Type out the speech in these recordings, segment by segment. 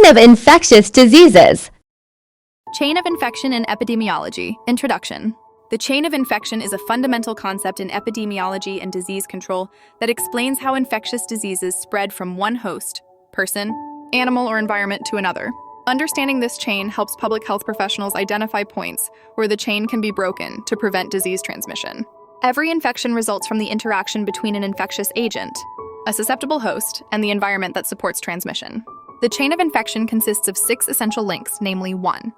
of infectious diseases. Chain of infection in epidemiology. Introduction. The chain of infection is a fundamental concept in epidemiology and disease control that explains how infectious diseases spread from one host, person, animal, or environment to another. Understanding this chain helps public health professionals identify points where the chain can be broken to prevent disease transmission. Every infection results from the interaction between an infectious agent, a susceptible host, and the environment that supports transmission. The chain of infection consists of 6 essential links, namely 1.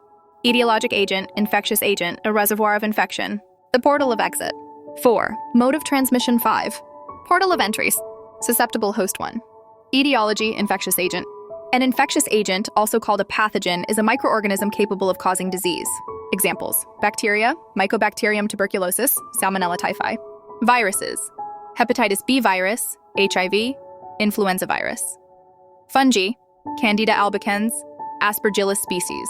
Etiologic agent, infectious agent, a reservoir of infection, the portal of exit. 4. Mode of transmission. 5. Portal of entry, susceptible host 1. Etiology, infectious agent. An infectious agent, also called a pathogen, is a microorganism capable of causing disease. Examples: bacteria, Mycobacterium tuberculosis, Salmonella typhi. Viruses: hepatitis B virus, HIV, influenza virus. Fungi: Candida albicans, Aspergillus species.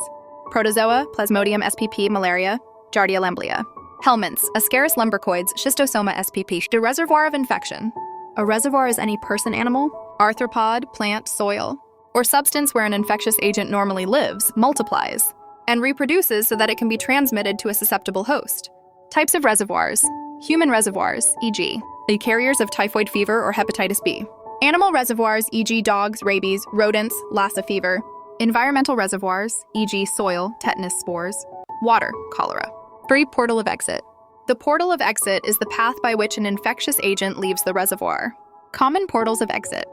Protozoa, Plasmodium spp, malaria, Giardia lamblia. Helminths, Ascaris lumbricoides, Schistosoma spp. The reservoir of infection. A reservoir is any person, animal, arthropod, plant, soil, or substance where an infectious agent normally lives, multiplies, and reproduces so that it can be transmitted to a susceptible host. Types of reservoirs. Human reservoirs, e.g., the carriers of typhoid fever or hepatitis B. Animal reservoirs, e.g., dogs, rabies, rodents, Lassa fever. Environmental reservoirs, e.g., soil, tetanus spores. Water, cholera. 3. Portal of exit. The portal of exit is the path by which an infectious agent leaves the reservoir. Common portals of exit.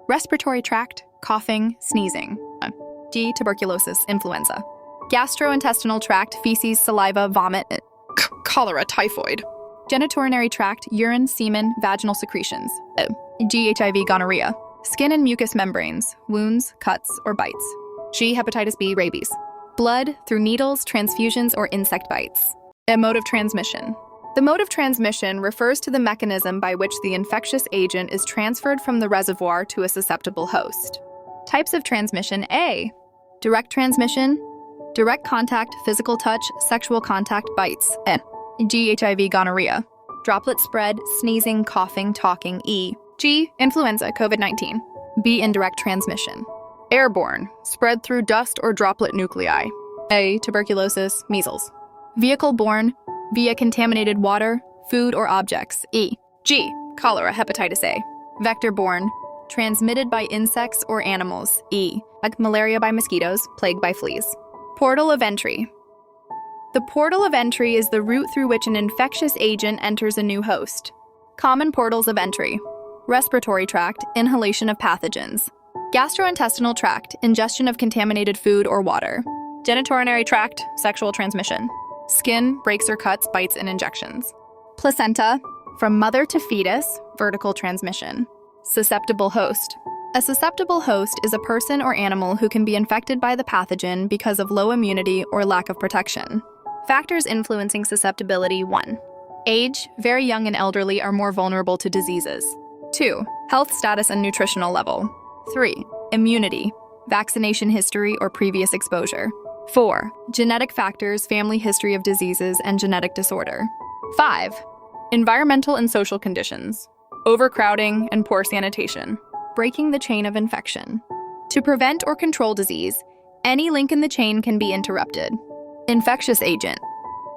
Respiratory tract, coughing, sneezing. D. Tuberculosis, influenza. Gastrointestinal tract, feces, saliva, vomit, cholera, typhoid. Genitourinary tract, urine, semen, vaginal secretions. G. HIV, gonorrhea. Skin and mucous membranes, wounds, cuts, or bites. G. Hepatitis B, rabies. Blood through needles, transfusions, or insect bites. A mode of transmission. The mode of transmission refers to the mechanism by which the infectious agent is transferred from the reservoir to a susceptible host. Types of transmission. A. Direct transmission, direct contact, physical touch, sexual contact, bites. G. HIV, gonorrhea. Droplet spread, sneezing, coughing, talking. E. G. Influenza, COVID-19. B. Indirect transmission. Airborne, spread through dust or droplet nuclei. A. Tuberculosis, measles. Vehicle-borne, via contaminated water, food, or objects. E. G. Cholera, hepatitis A. Vector-borne, transmitted by insects or animals. E. Like malaria by mosquitoes, plague by fleas. Portal of entry. The portal of entry is the route through which an infectious agent enters a new host. Common portals of entry. Respiratory tract, inhalation of pathogens. Gastrointestinal tract, ingestion of contaminated food or water. Genitourinary tract, sexual transmission. Skin, breaks or cuts, bites, and injections. Placenta, from mother to fetus, vertical transmission. Susceptible host. A susceptible host is a person or animal who can be infected by the pathogen because of low immunity or lack of protection. Factors influencing susceptibility. 1. Age, very young and elderly are more vulnerable to diseases. 2. Health status and nutritional level. 3. Immunity, vaccination history or previous exposure. 4. Genetic factors, family history of diseases, and genetic disorder. 5. Environmental and social conditions, overcrowding and poor sanitation. Breaking the chain of infection. To prevent or control disease, any link in the chain can be interrupted. Infectious agent.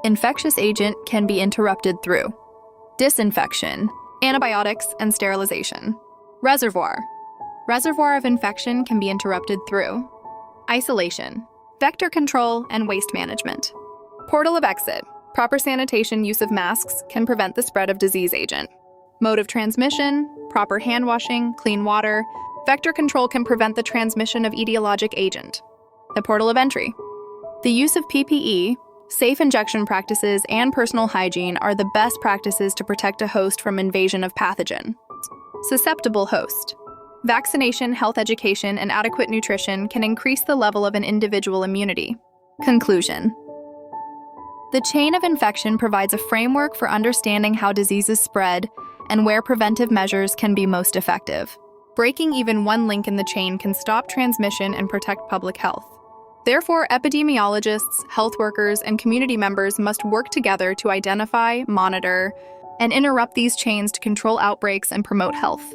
Infectious agent can be interrupted through disinfection, antibiotics, and sterilization. Reservoir. Reservoir of infection can be interrupted through isolation, vector control, and waste management. Portal of exit. Proper sanitation, use of masks can prevent the spread of disease agent. Mode of transmission, proper hand washing, clean water. Vector control can prevent the transmission of etiologic agent. The portal of entry. The use of PPE, safe injection practices, and personal hygiene are the best practices to protect a host from invasion of pathogen. Susceptible host. Vaccination, health education, and adequate nutrition can increase the level of an individual immunity. Conclusion. The chain of infection provides a framework for understanding how diseases spread and where preventive measures can be most effective. Breaking even one link in the chain can stop transmission and protect public health. Therefore, epidemiologists, health workers, and community members must work together to identify, monitor, and interrupt these chains to control outbreaks and promote health.